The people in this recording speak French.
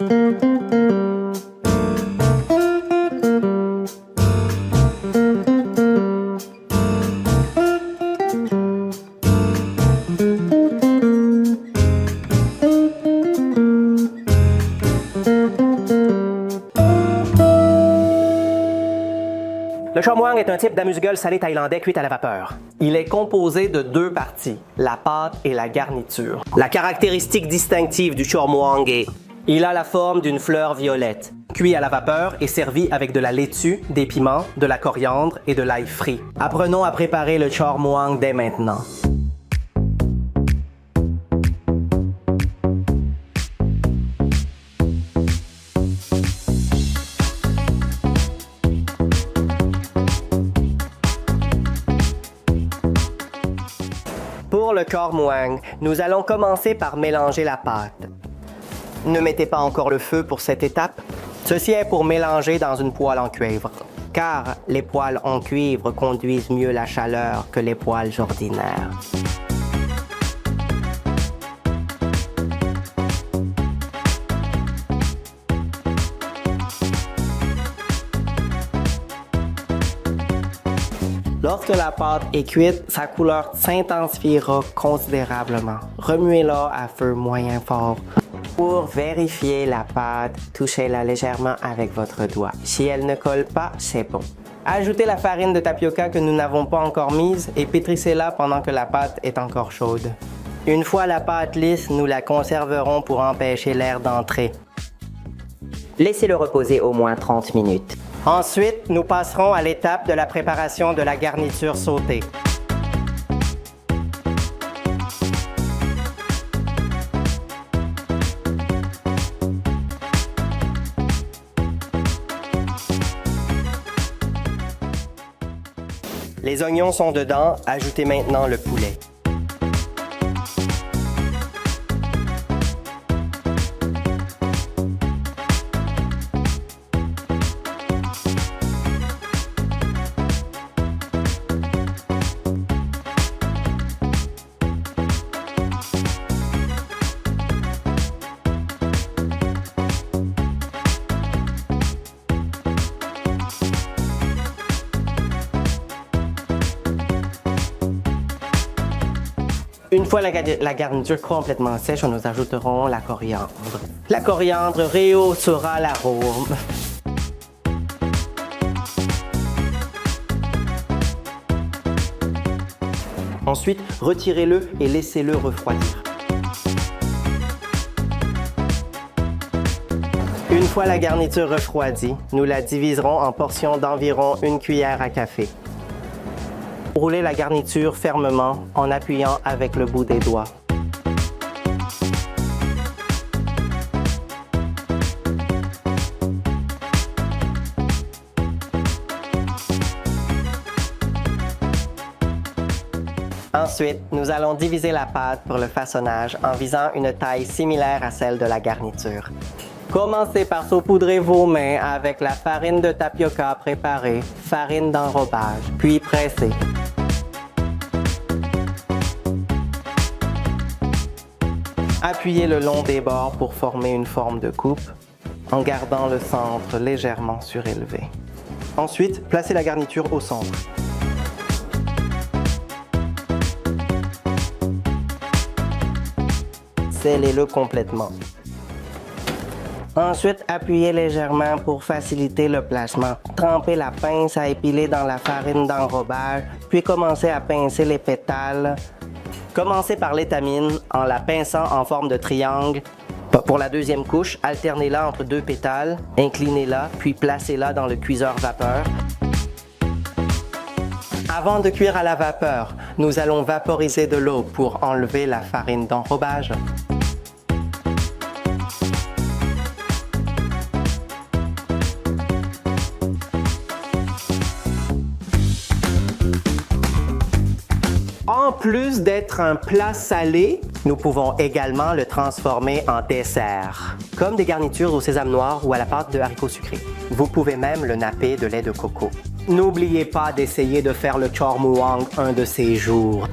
Le chor muang est un type d'amuse-gueule salé thaïlandais cuit à la vapeur. Il est composé de deux parties, la pâte et la garniture. La caractéristique distinctive du chor muang est il a la forme d'une fleur violette, cuit à la vapeur et servi avec de la laitue, des piments, de la coriandre et de l'ail frit. Apprenons à préparer le chor muang dès maintenant. Pour le chor muang, nous allons commencer par mélanger la pâte. Ne mettez pas encore le feu pour cette étape. Ceci est pour mélanger dans une poêle en cuivre, car les poêles en cuivre conduisent mieux la chaleur que les poêles ordinaires. Lorsque la pâte est cuite, sa couleur s'intensifiera considérablement. Remuez-la à feu moyen fort. Pour vérifier la pâte, touchez-la légèrement avec votre doigt. Si elle ne colle pas, c'est bon. Ajoutez la farine de tapioca que nous n'avons pas encore mise et pétrissez-la pendant que la pâte est encore chaude. Une fois la pâte lisse, nous la conserverons pour empêcher l'air d'entrer. Laissez-le reposer au moins 30 minutes. Ensuite, nous passerons à l'étape de la préparation de la garniture sautée. Les oignons sont dedans, ajoutez maintenant le poulet. Une fois la garniture complètement sèche, nous ajouterons la coriandre. La coriandre rehaussera l'arôme. Ensuite, retirez-le et laissez-le refroidir. Une fois la garniture refroidie, nous la diviserons en portions d'environ 1 cuillère à café. Roulez la garniture fermement en appuyant avec le bout des doigts. Ensuite, nous allons diviser la pâte pour le façonnage en visant une taille similaire à celle de la garniture. Commencez par saupoudrer vos mains avec la farine de tapioca préparée, farine d'enrobage, puis pressez. Appuyez le long des bords pour former une forme de coupe, en gardant le centre légèrement surélevé. Ensuite, placez la garniture au centre. Scellez-le complètement. Ensuite, appuyez légèrement pour faciliter le placement. Trempez la pince à épiler dans la farine d'enrobage, puis commencez à pincer les pétales. Commencez par l'étamine en la pinçant en forme de triangle. Pour la deuxième couche, alternez-la entre deux pétales, inclinez-la, puis placez-la dans le cuiseur vapeur. Avant de cuire à la vapeur, nous allons vaporiser de l'eau pour enlever la farine d'enrobage. En plus d'être un plat salé, nous pouvons également le transformer en dessert, comme des garnitures au sésame noir ou à la pâte de haricots sucrés. Vous pouvez même le napper de lait de coco. N'oubliez pas d'essayer de faire le chor muang un de ces jours.